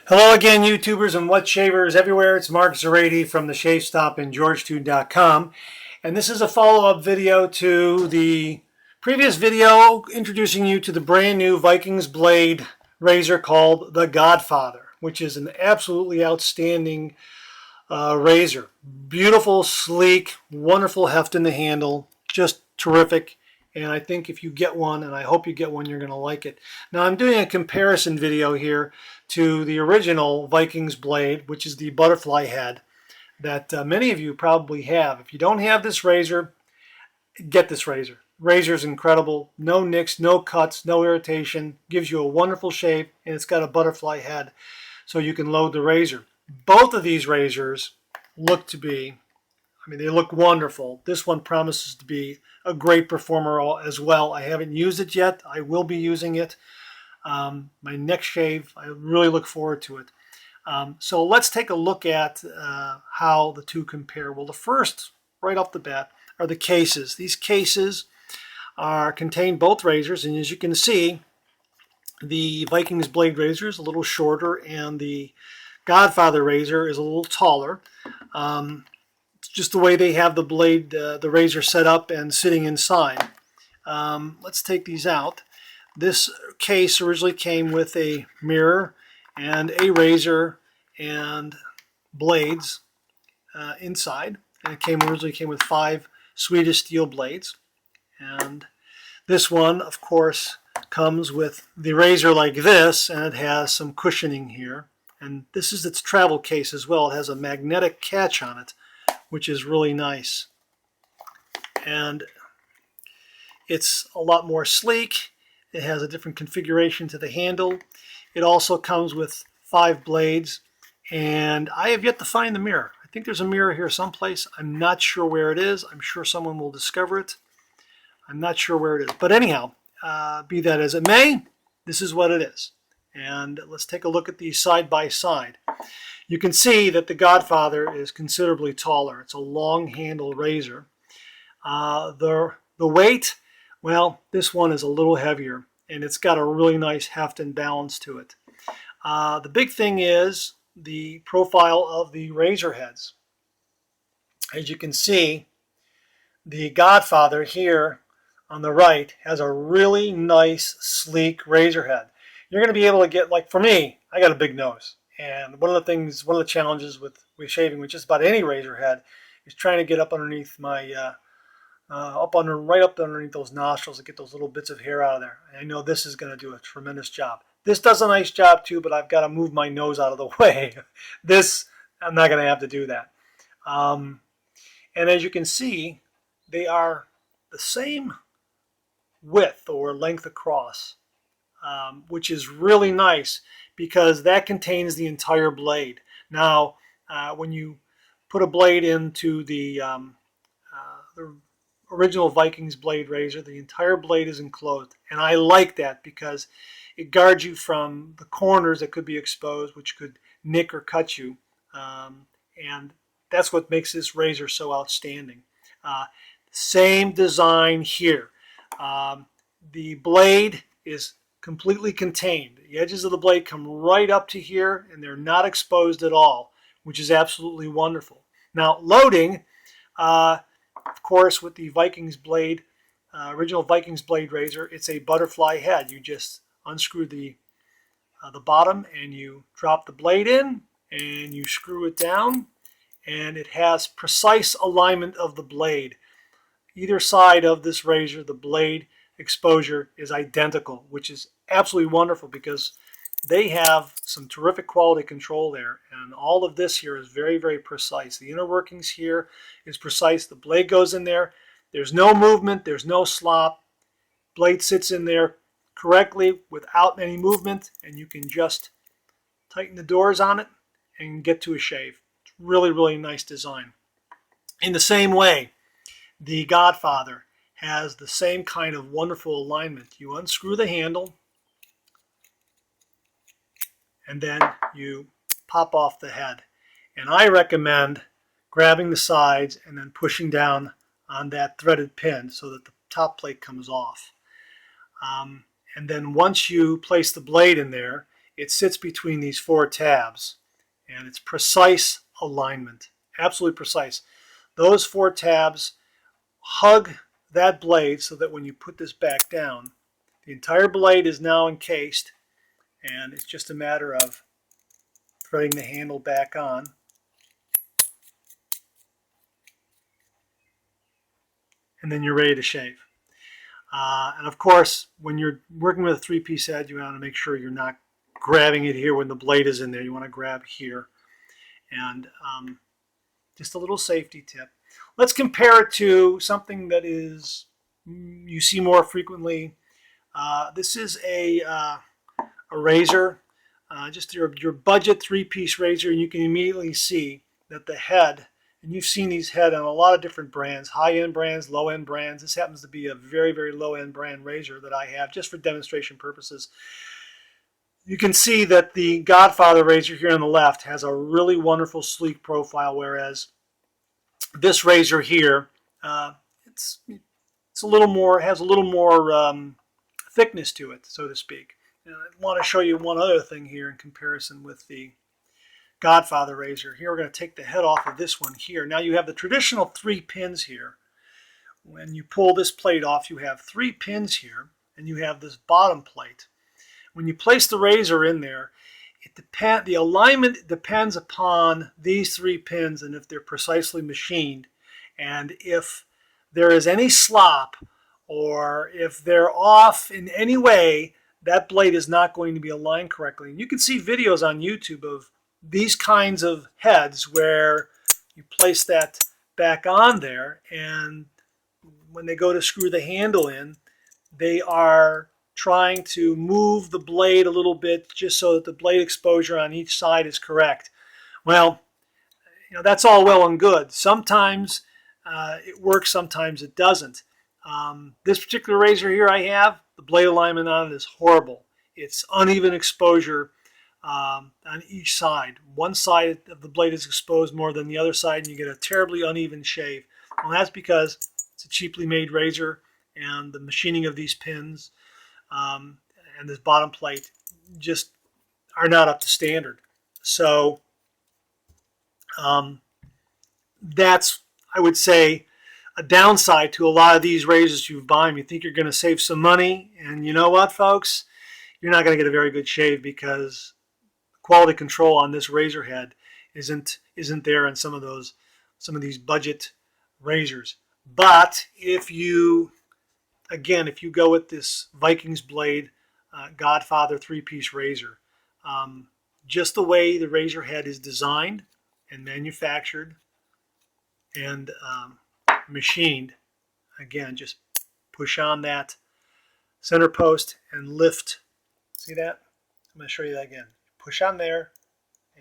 Hello again, YouTubers and what shavers everywhere. It's Mark Zarady from the Shave Stop in Georgetown.com, and this is a follow-up video to the previous video introducing you to the brand new Vikings blade razor called the Godfather, which is an absolutely outstanding razor. Beautiful, sleek, wonderful heft in the handle, just terrific. And I think if you get one, and I hope you get one, you're going to like it. Now I'm doing a comparison video here to the original Vikings blade, which is the butterfly head that many of you probably have. If you don't have this razor, get this razor. Razor's incredible. No nicks, no cuts, no irritation. Gives you a wonderful shape, and it's got a butterfly head so you can load the razor. Both of these razors look to be, they look wonderful. This one promises to be a great performer as well. I haven't used it yet. I will be using it. My next shave, I really look forward to it. So let's take a look at how the two compare. Well, the first, right off the bat, are the cases. These cases contain both razors, and as you can see, the Vikings blade razor is a little shorter, and the Godfather razor is a little taller. Just the way they have the blade, the razor set up and sitting inside. Let's take these out. This case originally came with a mirror and a razor and blades inside. And it originally came with 5 Swedish steel blades. And this one, of course, comes with the razor like this, and it has some cushioning here. And this is its travel case as well. It has a magnetic catch on it, which is really nice. And it's a lot more sleek. It has a different configuration to the handle. It also comes with 5 blades, and I have yet to find the mirror. I think there's a mirror here someplace. I'm not sure where it is. I'm sure someone will discover it. I'm not sure where it is. But anyhow, be that as it may, this is what it is. And let's take a look at these side by side. You can see that the Godfather is considerably taller. It's a long handle razor. The weight, well, this one is a little heavier, and it's got a really nice heft and balance to it. The big thing is the profile of the razor heads. As you can see, the Godfather here on the right has a really nice, sleek razor head. You're going to be able to get, like for me, I got a big nose. And one of the challenges with shaving with just about any razor head is trying to get up underneath my, right up underneath those nostrils and get those little bits of hair out of there. And I know this is going to do a tremendous job. This does a nice job too, but I've got to move my nose out of the way. This, I'm not going to have to do that. And as you can see, they are the same width or length across, which is really nice, because that contains the entire blade. Now, when you put a blade into the original Vikings blade razor, the entire blade is enclosed. And I like that because it guards you from the corners that could be exposed, which could nick or cut you. And that's what makes this razor so outstanding. Same design here. The blade is completely contained. The edges of the blade come right up to here, and they're not exposed at all, which is absolutely wonderful. Now, loading, of course, with the Vikings blade, original Vikings blade razor, it's a butterfly head. You just unscrew the bottom, and you drop the blade in, and you screw it down, and it has precise alignment of the blade. Either side of this razor, the blade exposure is identical, which is absolutely wonderful because they have some terrific quality control there, and all of this here is very, very precise. The inner workings here is precise. The blade goes in there. There's no movement. There's no slop. Blade sits in there correctly without any movement, and you can just tighten the doors on it and get to a shave. It's really, really nice design. In the same way, the Godfather has the same kind of wonderful alignment. You unscrew the handle, and then you pop off the head. And I recommend grabbing the sides and then pushing down on that threaded pin so that the top plate comes off. And then once you place the blade in there, it sits between these 4 tabs, and it's precise alignment, absolutely precise. Those 4 tabs hug that blade so that when you put this back down, the entire blade is now encased, and it's just a matter of threading the handle back on. And then you're ready to shave. And of course, when you're working with a 3-piece head, you want to make sure you're not grabbing it here when the blade is in there. You want to grab here. And just a little safety tip. Let's compare it to something that is you see more frequently. This is a razor, just your budget 3-piece razor, and you can immediately see that the head, and you've seen these head on a lot of different brands, high-end brands, low-end brands. This happens to be a very, very low-end brand razor that I have just for demonstration purposes. You can see that the Godfather razor here on the left has a really wonderful sleek profile, whereas this razor here, it's a little more, has a little more thickness to it, so to speak. And I want to show you one other thing here in comparison with the Godfather razor. Here we're going to take the head off of this one here. Now you have the traditional 3 pins here. When you pull this plate off, you have 3 pins here, and you have this bottom plate. When you place the razor in there, the alignment depends upon these 3 pins and if they're precisely machined. And if there is any slop or if they're off in any way, that blade is not going to be aligned correctly. And you can see videos on YouTube of these kinds of heads where you place that back on there, and when they go to screw the handle in, they are trying to move the blade a little bit just so that the blade exposure on each side is correct. Well, that's all well and good. Sometimes it works, sometimes it doesn't. This particular razor here I have, the blade alignment on it is horrible. It's uneven exposure on each side. One side of the blade is exposed more than the other side, and you get a terribly uneven shave. Well, that's because it's a cheaply made razor, and the machining of these pins and this bottom plate just are not up to standard. So that's, I would say, a downside to a lot of these razors you buy them. You think you're going to save some money, and you know what, folks? You're not going to get a very good shave because quality control on this razor head isn't there in some of these budget razors. But if you go with this Vikings blade Godfather 3-piece razor, just the way the razor head is designed and manufactured and machined, again, just push on that center post and lift. See that? I'm going to show you that again. Push on there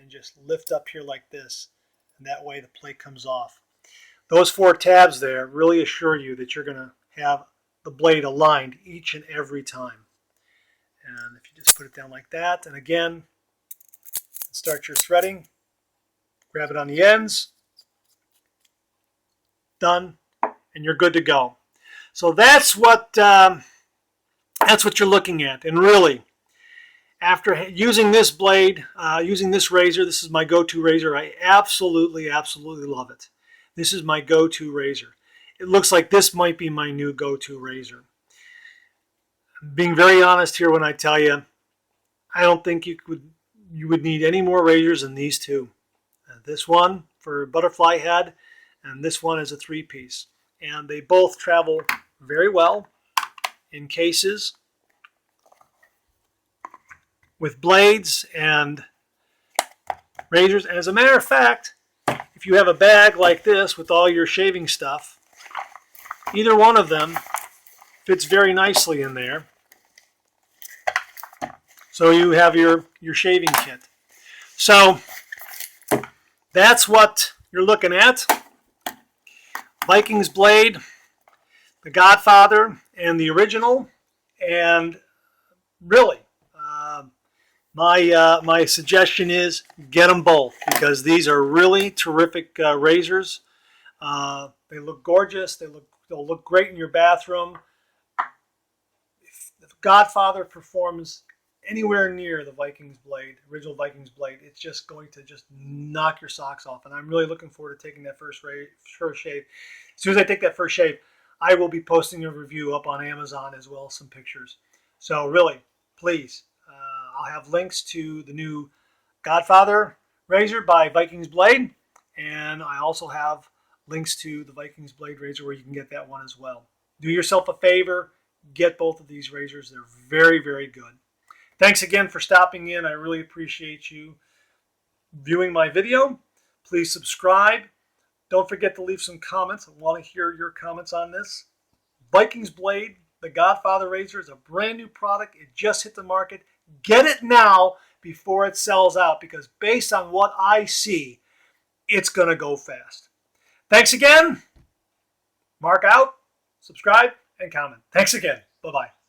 and just lift up here like this, and that way the plate comes off. Those 4 tabs there really assure you that you're going to have the blade aligned each and every time. And if you just put it down like that, and again, start your threading, grab it on the ends, done, and you're good to go. So that's what you're looking at. And really, after using this blade, using this razor, this is my go-to razor. I absolutely, absolutely love it. This is my go-to razor. It looks like this might be my new go-to razor. I'm being very honest here when I tell you, I don't think you would need any more razors than these 2. This one for butterfly head, and this one is a 3-piece. And they both travel very well in cases with blades and razors. And as a matter of fact, if you have a bag like this with all your shaving stuff, either one of them fits very nicely in there. So you have your shaving kit. So that's what you're looking at. Vikings blade, the Godfather, and the original. And really, my suggestion is get them both, because these are really terrific razors. They look gorgeous. They'll look great in your bathroom. If the Godfather performs anywhere near the Vikings blade, original Vikings blade, it's just going to just knock your socks off. And I'm really looking forward to taking that first shave. As soon as I take that first shave, I will be posting a review up on Amazon as well as some pictures. So really, please, I'll have links to the new Godfather razor by Vikings Blade, and I also have links to the Vikings Blade razor where you can get that one as well. Do yourself a favor, get both of these razors. They're very, very good. Thanks again for stopping in. I really appreciate you viewing my video. Please subscribe. Don't forget to leave some comments. I want to hear your comments on this. Vikings Blade, the Godfather razor, is a brand new product. It just hit the market. Get it now before it sells out, because based on what I see, it's going to go fast. Thanks again. Mark out, subscribe, and comment. Thanks again. Bye-bye.